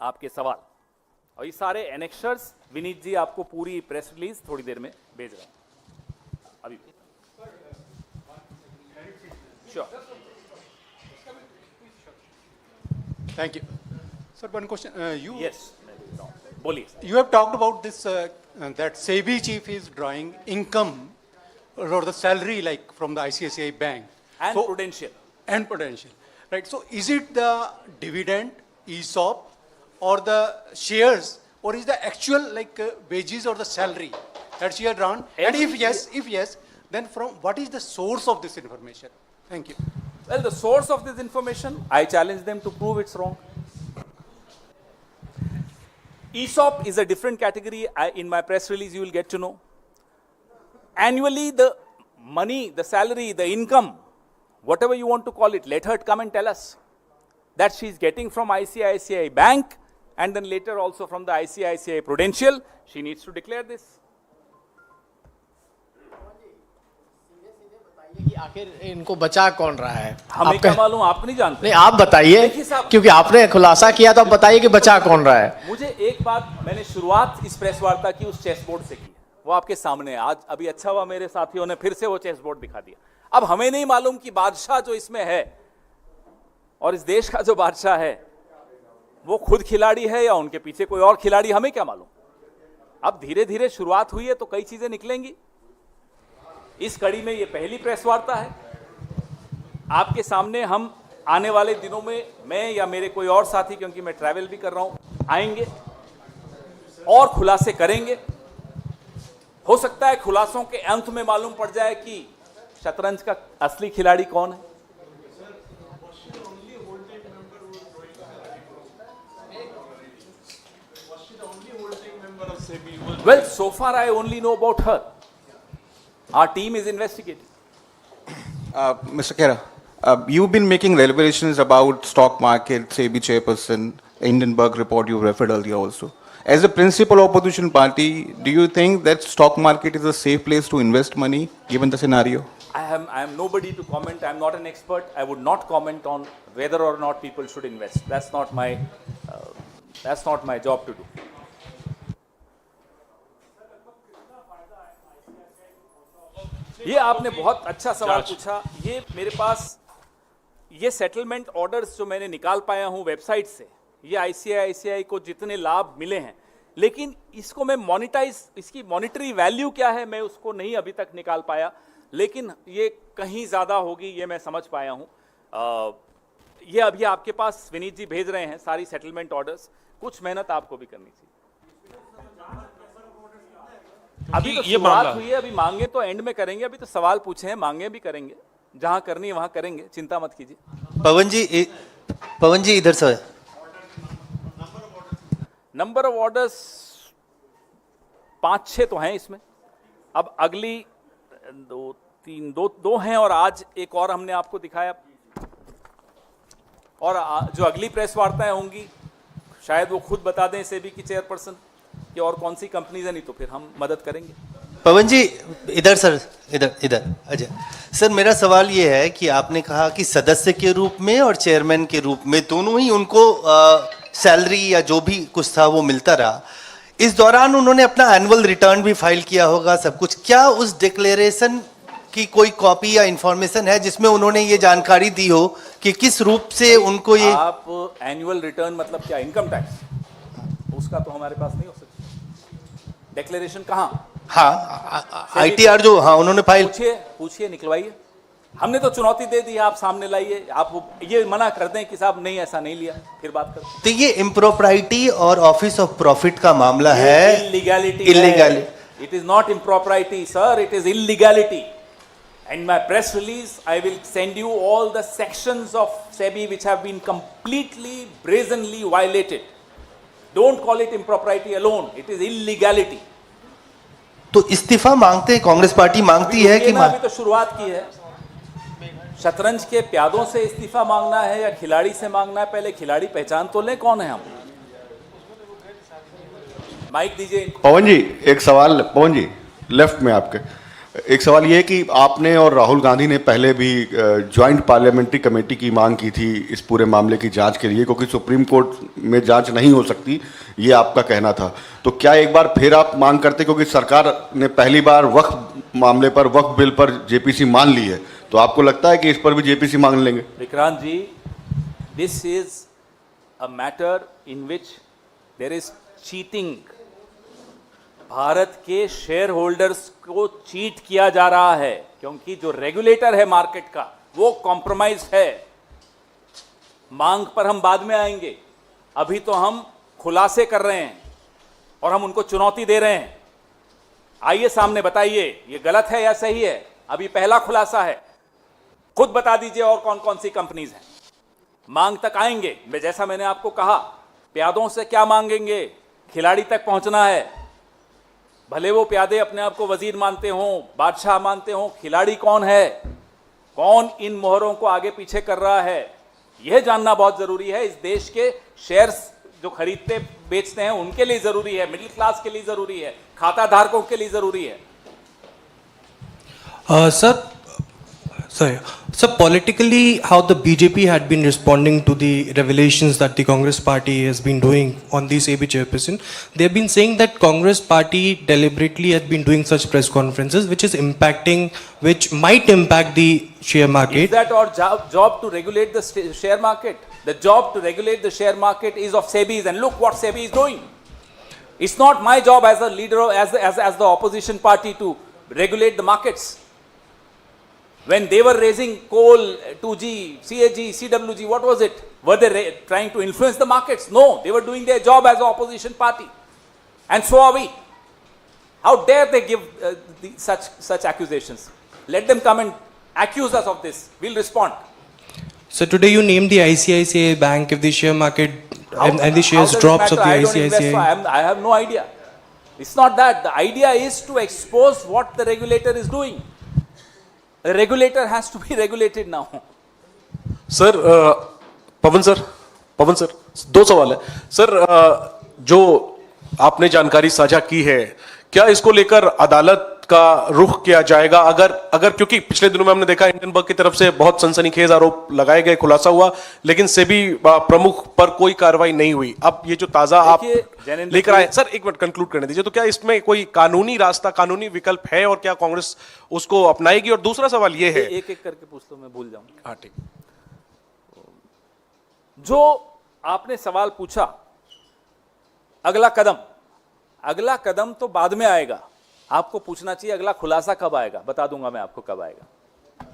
आपके सवाल, और ये सारे एनेक्शर्स विनीत जी आपको पूरी प्रेस रिलीज थोड़ी देर में भेज रहे हैं अभी। Sure. Thank you. Sir, one question. Yes, बोलिए। You have talked about this, that SEBI chief is drawing income or the salary like from the ICICI Bank. And So- prudential. And potential. Right. So is it the dividend, ESOP, or the shares, or is the actual like wages or the salary that she had drawn? And if yes, then from what is the source of this information? Thank you. Well, the source of this information, I challenge them to prove it's wrong. ESOP is a different category. In my press release, you will get to know. Annually, the money, the salary, the income, whatever you want to call it, let her come and tell us that she's getting from ICICI Bank and then later also from the ICICI Prudential. She needs to declare this. कि आखिर इनको बचा कौन रहा है? हमें क्या मालूम, आप नहीं जानते। नहीं, आप बताइए, देखिए साहब, क्योंकि आपने खुलासा किया तो आप बताइए कि बचा कौन रहा है। मुझे एक बात, मैंने शुरुआत इस प्रेस वार्ता की उस चेस बोर्ड से की, वो आपके सामने है। आज अभी अच्छा हुआ मेरे साथियों ने फिर से वो चेस बोर्ड दिखा दिया। अब हमें नहीं मालूम कि बादशाह जो इसमें है और इस देश का जो बादशाह है वो खुद खिलाड़ी है या उनके पीछे कोई और खिलाड़ी, हमें क्या मालूम। अब धीरे धीरे शुरुआत हुई है तो कई चीजें निकलेंगी। इस कड़ी में ये पहली प्रेस वार्ता है। आपके सामने हम आने वाले दिनों में, मैं या मेरे कोई और साथी, क्योंकि मैं ट्रैवल भी कर रहा हूं, आएंगे और खुलासे करेंगे। हो सकता है खुलासों के अंत में मालूम पड़ जाए कि शतरंज का असली खिलाड़ी कौन है। Well, so far I only know about her. Our team is investigating. Mr. Khera, you've been making revelations about stock market, SEBI chairperson, Hindenburg report you referred earlier also. As a principal opposition party, do you think that stock market is a safe place to invest money given the scenario? I am nobody to comment. I am not an expert. I would not comment on whether or not people should invest. That's not my job to do. ये आपने बहुत अच्छा सवाल पूछा। ये मेरे पास ये settlement orders जो मैंने निकाल पाया हूं वेबसाइट से, ये आईसीआईसीआई को जितने लाभ मिले हैं, लेकिन इसको मैं मोनिटाइज, इसकी मॉनिटरी वैल्यू क्या है मैं उसको नहीं अभी तक निकाल पाया, लेकिन ये कहीं ज़्यादा होगी ये मैं समझ पाया हूँ। ये अभी आपके पास विनीत जी भेज रहे हैं सारी सेटलमेंट ऑर्डर्स। कुछ मेहनत आपको भी करनी चाहिए। अभी तो शुरुआत हुई है, अभी मांगे तो एंड में करेंगे। अभी तो सवाल पूछे हैं, मांगे भी करेंगे, जहां करनी है वहां करेंगे, चिंता मत कीजिए। पवन जी इधर से। नंबर ऑफ ऑर्डर्स 5-6 तो हैं इसमें। अब अगली दो हैं और आज एक और हमने आपको दिखाया, और जो अगली प्रेस वार्ताएं होंगी शायद वो खुद बता दें सेबी की चेयरपर्सन कि और कौन सी कंपनीज है, नहीं तो फिर हम मदद करेंगे। पवन जी इधर सर, इधर अजय सर, मेरा सवाल ये है कि आपने कहा कि सदस्य के रूप में और चेयरमैन के रूप में दोनों ही उनको सैलरी या जो भी कुछ था वो मिलता रहा। इस दौरान उन्होंने अपना एनुअल रिटर्न भी फाइल किया होगा सब कुछ। क्या उस डिक्लेरेशन की कोई कॉपी या इंफॉर्मेशन है जिसमें उन्होंने ये जानकारी दी हो कि किस रूप से उनको ये? आप एनुअल रिटर्न मतलब क्या, इनकम टैक्स? उसका तो हमारे पास नहीं हो सकता। डिक्लेरेशन कहाँ? हाँ, आईटीआर जो, हाँ उन्होंने फाइल। पूछिए निकलवाइए। हमने तो चुनौती दे दी, आप सामने लाइए। आप ये मना कर दें कि साहब नहीं ऐसा नहीं लिया, फिर बात करते। तो ये इम्प्रोप्राइटी और ऑफिस ऑफ प्रॉफिट का मामला है। Illegality. It is not impropriety sir, it is illegality. In my press release, I will send you all the sections of SEBI which have been completely, brazenly violated. Don't call it impropriety alone. It is illegality. तो इस्तीफा मांगते Congress party मांगती है कि अभी तो शुरुआत की है। शतरंज के प्यादों से इस्तीफा मांगना है या खिलाड़ी से मांगना है? पहले खिलाड़ी पहचान तो लें कौन है हम। माइक दीजिए। पवन जी एक सवाल, पवन जी लेफ्ट में आपके, एक सवाल ये है कि आपने और राहुल गांधी ने पहले भी ज्वाइंट पार्लियामेंट्री कमेटी की मांग की थी इस पूरे मामले की जांच के लिए, क्योंकि सुप्रीम कोर्ट में जांच नहीं हो सकती, ये आपका कहना था। तो क्या एक बार फिर आप मांग करते, क्योंकि सरकार ने पहली बार वक्फ मामले पर, वक्फ बिल पर जेपीसी मान ली है, तो आपको लगता है कि इस पर भी जेपीसी मांग लेंगे? Vikrant ji, this is a matter in which there is cheating. Bharat के शेयर होल्डर्स को चीट किया जा रहा है, क्योंकि जो रेगुलेटर है मार्केट का वो कॉम्प्रोमाइज है। मांग पर हम बाद में आएंगे, अभी तो हम खुलासे कर रहे हैं और हम उनको चुनौती दे रहे हैं। आइए सामने, बताइए ये गलत है या सही है। अभी पहला खुलासा है, खुद बता दीजिए और कौन कौन सी कंपनीज हैं। मांग तक आएंगे, जैसा मैंने आपको कहा, प्यादों से क्या मांगेंगे, खिलाड़ी तक पहुंचना है। भले वो प्यादे अपने आप को वजीर मानते हों, बादशाह मानते हों, खिलाड़ी कौन है, कौन इन मोहरों को आगे पीछे कर रहा है, यह जानना बहुत जरूरी है। इस देश के शेयर्स जो खरीदते बेचते हैं उनके लिए जरूरी है, मिडिल क्लास के लिए जरूरी है, खाता धारकों के लिए जरूरी है। Sir, politically, how the BJP had been responding to the revelations that the Congress party has been doing on the SEBI chairperson, they have been saying that Congress party deliberately has been doing such press conferences, which might impact the share market. Is that our job to regulate the share market? The job to regulate the share market is of SEBI, and look what SEBI is doing. It's not my job as a leader, as the opposition party to regulate the markets. When they were raising coal, 2G, CAG, CWG, what was it? Were they trying to influence the markets? No, they were doing their job as an opposition party. And so are we. How dare they give such accusations? Let them come and accuse us of this. We'll respond. So today you named the ICICI Bank. If the share market and the shares drops of the I don't invest, ICICI. so I have no idea. It's not that. The idea is to expose what the regulator is doing. The regulator has to be regulated now. Sir Pawan sir दो सवाल है sir. जो आपने जानकारी साझा की है, क्या इसको लेकर अदालत का रुख किया जाएगा? अगर क्योंकि पिछले दिनों में हमने देखा हिंडनबर्ग की तरफ से बहुत सनसनीखेज आरोप लगाए गए, खुलासा हुआ, लेकिन सेबी प्रमुख पर कोई कार्रवाई नहीं हुई। अब ये जो ताजा आप लेकर आए, सर एक मिनट कंक्लूड करने दीजिए, तो क्या इसमें कोई कानूनी रास्ता, कानूनी विकल्प है और क्या कांग्रेस उसको अपनाएगी? और दूसरा सवाल ये है, एक एक करके पूछ लो, मैं भूल जाऊंगा। हाँ ठीक। जो आपने सवाल पूछा, अगला कदम तो बाद में आएगा। आपको पूछना चाहिए अगला खुलासा कब आएगा, बता दूंगा मैं आपको कब आएगा।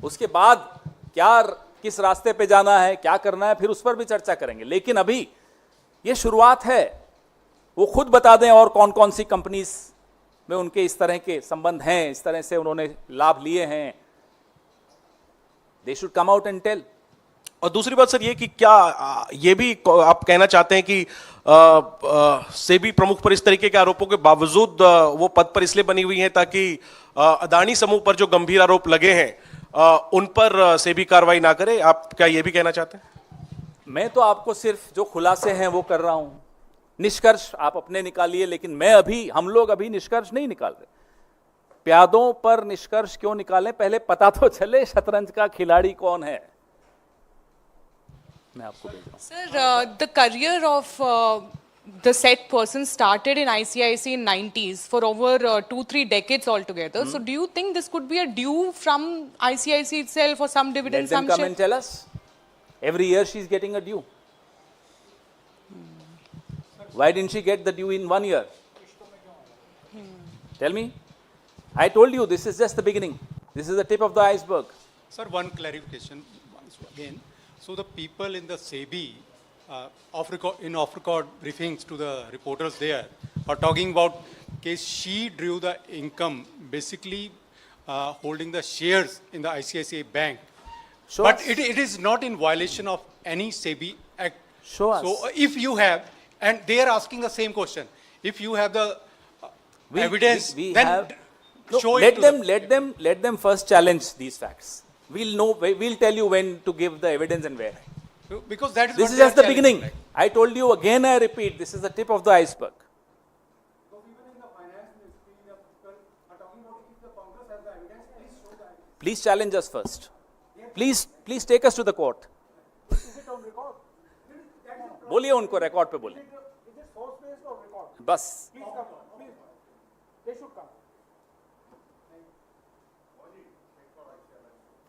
उसके बाद किस रास्ते पे जाना है, क्या करना है, फिर उस पर भी चर्चा करेंगे। लेकिन अभी ये शुरुआत है, वो खुद बता दें और कौन कौन सी कंपनीज में उनके इस तरह के संबंध हैं, इस तरह से उन्होंने लाभ लिए हैं। They should come out and tell. और दूसरी बात सर ये कि क्या ये भी आप कहना चाहते हैं कि सेबी प्रमुख पर इस तरीके के आरोपों के बावजूद वो पद पर इसलिए बनी हुई हैं ताकि अदानी समूह पर जो गंभीर आरोप लगे हैं उन पर सेबी कार्रवाई ना करे? आप क्या ये भी कहना चाहते हैं? मैं तो आपको सिर्फ जो खुलासे हैं वो कर रहा हूं, निष्कर्ष आप अपने निकालिए, लेकिन हम लोग अभी निष्कर्ष नहीं निकाल रहे। प्यादों पर निष्कर्ष क्यों निकालें, पहले पता तो चले शतरंज का खिलाड़ी कौन है। मैं आपको भेज रहा हूं। Sir, the career of the said person started in ICICI in 90s for over 2-3 decades altogether. So do you think this could be a due from ICICI itself or some dividend? Let them come and tell us. Every year she is getting a due. Why didn't she get the due in 1 year? Tell me. I told you this is just the beginning. This is the tip of the iceberg. Sir, one clarification again. So the people in the SEBI, off-record briefings to the reporters there, are talking about case she drew the income, basically holding the shares in the ICICI Bank. Show But us. it is not in violation of any SEBI act. Show us. So if you have, and they are asking the same question, if you have the evidence, we then have. No, show let it to them, let them first challenge these facts. We'll know. We'll tell you when to give the evidence and where. because that is This what is they are just the challenging, beginning. like. I told you again. I repeat. This is the tip of the iceberg. Please challenge us first. Please take us to the court. बोलिए उनको, record पे बोलिए बस.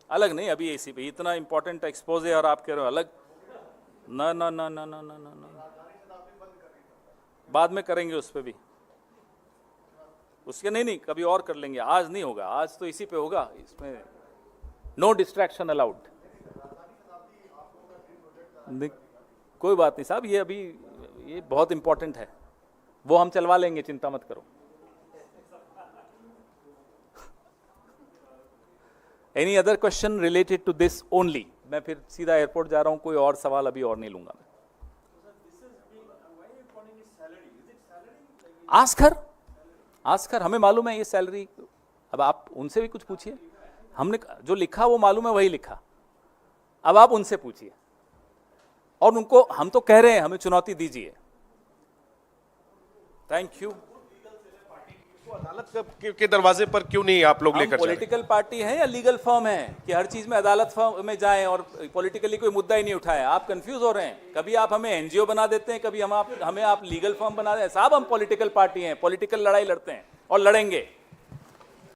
अलग नहीं, अभी AC पे इतना इंपॉर्टेंट एक्सपोज है और आप कह रहे हो अलग. ना ना ना ना ना ना ना ना, बाद में करेंगे उस पे भी. उसके नहीं कभी और कर लेंगे, आज नहीं होगा, आज तो इसी पे होगा. इसमें नो डिस्ट्रैक्शन अलाउड. कोई बात नहीं साहब, ये अभी ये बहुत इंपॉर्टेंट है, वो हम चलवा लेंगे, चिंता मत करो. Any other question related to this only? मैं फिर सीधा एयरपोर्ट जा रहा हूं, कोई और सवाल अभी और नहीं लूंगा मैं. आस्कर हमें मालूम है ये सैलरी. अब आप उनसे भी कुछ पूछिए, हमने जो लिखा वो मालूम है, वही लिखा. अब आप उनसे पूछिए, और उनको हम तो कह रहे हैं हमें चुनौती दीजिए. Thank you. अदालत के दरवाजे पर क्यों नहीं आप लोग लेकर जा रहे हैं? पॉलिटिकल पार्टी है या लीगल फर्म है कि हर चीज में अदालत फर्म में जाएं और पॉलिटिकली कोई मुद्दा ही नहीं उठाएं? आप कंफ्यूज हो रहे हैं. कभी आप हमें एनजीओ बना देते हैं, कभी हमें आप लीगल फर्म बना देते हैं. साहब हम पॉलिटिकल पार्टी हैं, पॉलिटिकल लड़ाई लड़ते हैं और लड़ेंगे.